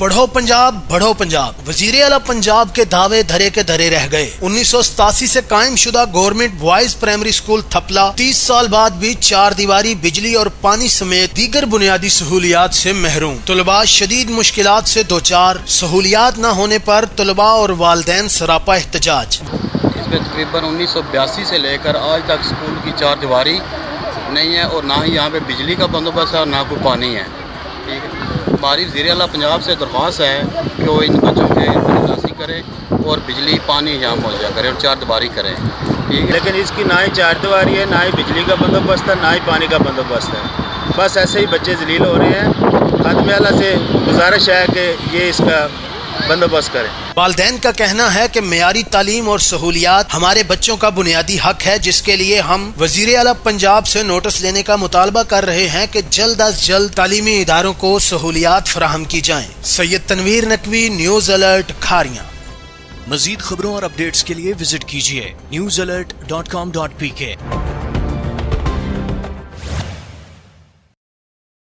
पढ़ो पंजाब बढ़ो पंजाब। वजीर आला पंजाब के दावे धरे के धरे रह गए। 1987 से कायम शुदा गवर्नमेंट बॉयज प्राइमरी स्कूल थपला 30 साल बाद भी चार दीवारी, बिजली और पानी समेत दीगर बुनियादी सहूलियात से महरूम। तलबा शदीद मुश्किलात से दो चार। सहूलियात न होने पर तलबा और वालिदैन सरापा एहतजाज। इसमें तकरीबन 1982 से लेकर आज तक स्कूल की चार दीवारी नहीं है और ना ही यहाँ पे बिजली का बंदोबस्त है और ना कोई पानी है। ठीक है, हमारी वज़ीर आला पंजाब से दरख्वास्त है कि वो इन बच्चों के निकासी करे और बिजली पानी यहाँ मुहैया करे और चार दीवारी करें। ठीक है, लेकिन इसकी ना ही चार दीवारी है, ना ही बिजली का बंदोबस्त है, ना ही पानी का बंदोबस्त है। बस ऐसे ही बच्चे जलील हो रहे हैं। खादिम आला से गुजारिश है कि ये इसका बंदोबस्त करें। वालिदैन का कहना है कि मेयारी तालीम और सहूलियात हमारे बच्चों का बुनियादी हक है, जिसके लिए हम वज़ीर आला पंजाब से नोटिस लेने का मुतालबा कर रहे हैं कि जल्द अज जल्द तालीमी इदारों को सहूलियात फराहम की जाएं। Syed Tanveer Naqvi, news alert, Khariyan. मज़ीद खबरों और अपडेट्स के लिए विजिट कीजिए newsalert.com.pk।